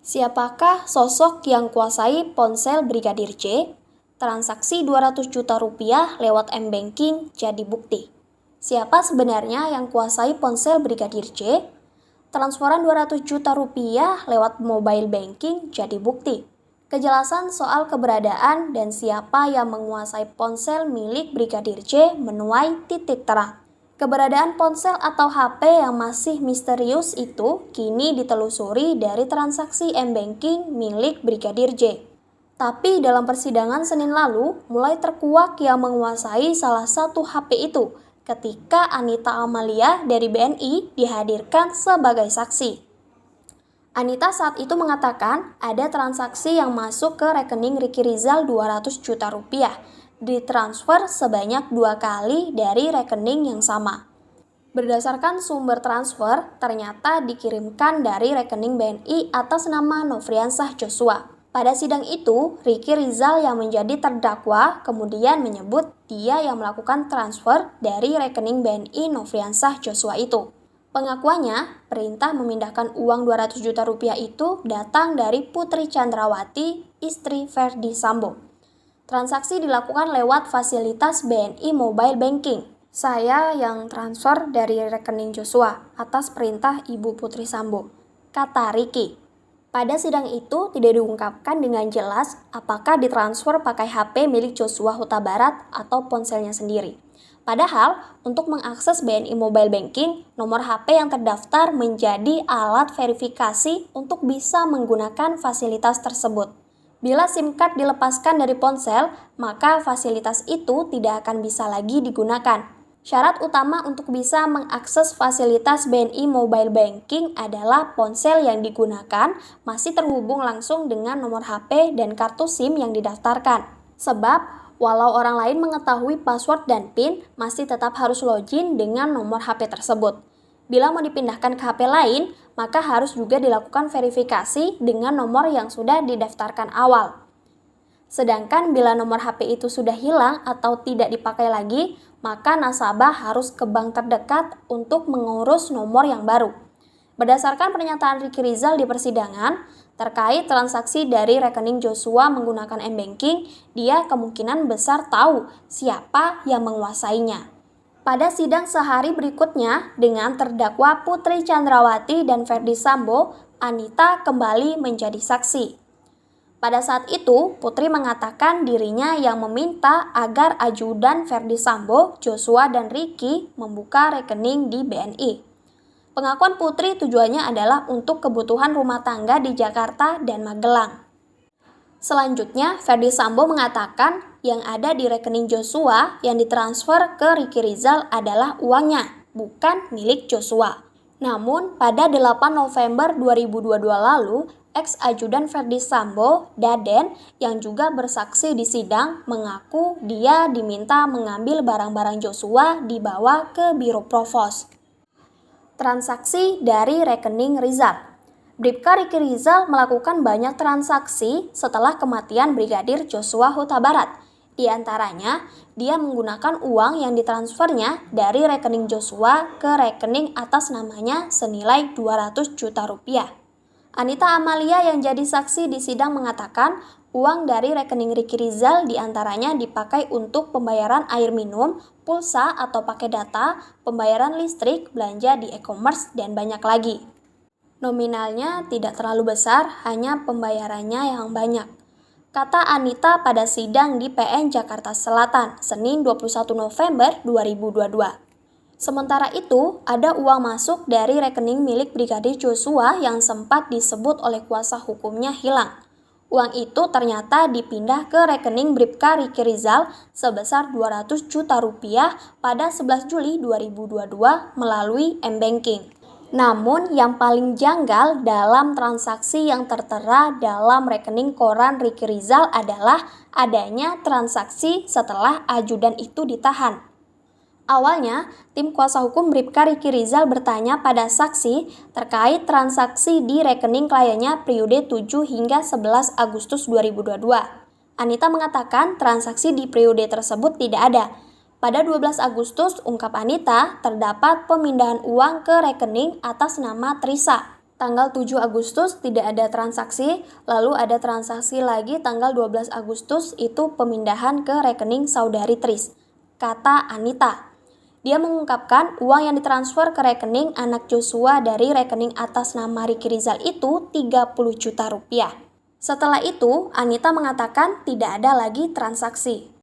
Siapakah sosok yang kuasai ponsel Brigadir J? Transaksi 200 juta rupiah lewat m-banking jadi bukti. Siapa sebenarnya yang kuasai ponsel Brigadir J? Transferan 200 juta rupiah lewat mobile banking jadi bukti. Kejelasan soal keberadaan dan siapa yang menguasai ponsel milik Brigadir J menuai titik terang. Keberadaan ponsel atau HP yang masih misterius itu kini ditelusuri dari transaksi m-banking milik Brigadir J. Tapi dalam persidangan Senin lalu, mulai terkuak yang menguasai salah satu HP itu ketika Anita Amalia dari BNI dihadirkan sebagai saksi. Anita saat itu mengatakan ada transaksi yang masuk ke rekening Ricky Rizal 200 juta rupiah, ditransfer sebanyak 2 kali dari rekening yang sama. Berdasarkan sumber transfer, ternyata dikirimkan dari rekening BNI atas nama Nofriansah Joshua. Pada sidang itu, Ricky Rizal yang menjadi terdakwa kemudian menyebut dia yang melakukan transfer dari rekening BNI Nofriansah Joshua itu. Pengakuannya, perintah memindahkan uang 200 juta rupiah itu datang dari Putri Chandrawati, istri Ferdy Sambo. Transaksi dilakukan lewat fasilitas BNI Mobile Banking. Saya yang transfer dari rekening Joshua atas perintah Ibu Putri Sambo, kata Ricky. Pada sidang itu tidak diungkapkan dengan jelas apakah ditransfer pakai HP milik Joshua Huta Barat atau ponselnya sendiri. Padahal, untuk mengakses BNI Mobile Banking, nomor HP yang terdaftar menjadi alat verifikasi untuk bisa menggunakan fasilitas tersebut. Bila SIM card dilepaskan dari ponsel, maka fasilitas itu tidak akan bisa lagi digunakan. Syarat utama untuk bisa mengakses fasilitas BNI Mobile Banking adalah ponsel yang digunakan masih terhubung langsung dengan nomor HP dan kartu SIM yang didaftarkan. Sebab, walau orang lain mengetahui password dan PIN, masih tetap harus login dengan nomor HP tersebut. Bila mau dipindahkan ke HP lain, maka harus juga dilakukan verifikasi dengan nomor yang sudah didaftarkan awal. Sedangkan bila nomor HP itu sudah hilang atau tidak dipakai lagi, maka nasabah harus ke bank terdekat untuk mengurus nomor yang baru. Berdasarkan pernyataan Ricky Rizal di persidangan, terkait transaksi dari rekening Joshua menggunakan m-banking, dia kemungkinan besar tahu siapa yang menguasainya. Pada sidang sehari berikutnya, dengan terdakwa Putri Chandrawati dan Ferdy Sambo, Anita kembali menjadi saksi. Pada saat itu, Putri mengatakan dirinya yang meminta agar ajudan Ferdy Sambo, Joshua, dan Ricky membuka rekening di BNI. Pengakuan Putri tujuannya adalah untuk kebutuhan rumah tangga di Jakarta dan Magelang. Selanjutnya, Ferdy Sambo mengatakan yang ada di rekening Joshua yang ditransfer ke Ricky Rizal adalah uangnya, bukan milik Joshua. Namun, pada 8 November 2022 lalu, ex-ajudan Ferdy Sambo, Daden, yang juga bersaksi di sidang, mengaku dia diminta mengambil barang-barang Joshua dibawa ke Biro Provos. Transaksi dari rekening Rizal. Bribka Ricky Rizal melakukan banyak transaksi setelah kematian Brigadir Joshua Huta Barat. Di antaranya, dia menggunakan uang yang ditransfernya dari rekening Joshua ke rekening atas namanya senilai 200 juta rupiah. Anita Amalia yang jadi saksi di sidang mengatakan uang dari rekening Ricky Rizal diantaranya dipakai untuk pembayaran air minum, pulsa atau pakai data, pembayaran listrik, belanja di e-commerce, dan banyak lagi. Nominalnya tidak terlalu besar, hanya pembayarannya yang banyak, kata Anita pada sidang di PN Jakarta Selatan, Senin 21 November 2022. Sementara itu, ada uang masuk dari rekening milik Brigadir Joshua yang sempat disebut oleh kuasa hukumnya hilang. Uang itu ternyata dipindah ke rekening Bribka Ricky Rizal sebesar 200 juta rupiah pada 11 Juli 2022 melalui m-banking. Namun yang paling janggal dalam transaksi yang tertera dalam rekening koran Ricky Rizal adalah adanya transaksi setelah ajudan itu ditahan. Awalnya, tim kuasa hukum Bribka Ricky Rizal bertanya pada saksi terkait transaksi di rekening kliennya periode 7 hingga 11 Agustus 2022. Anita mengatakan transaksi di periode tersebut tidak ada. Pada 12 Agustus, ungkap Anita, terdapat pemindahan uang ke rekening atas nama Trisa. Tanggal 7 Agustus tidak ada transaksi, lalu ada transaksi lagi tanggal 12 Agustus itu pemindahan ke rekening saudari Tris, kata Anita. Dia mengungkapkan uang yang ditransfer ke rekening anak Joshua dari rekening atas nama Ricky Rizal itu 30 juta rupiah. Setelah itu, Anita mengatakan tidak ada lagi transaksi.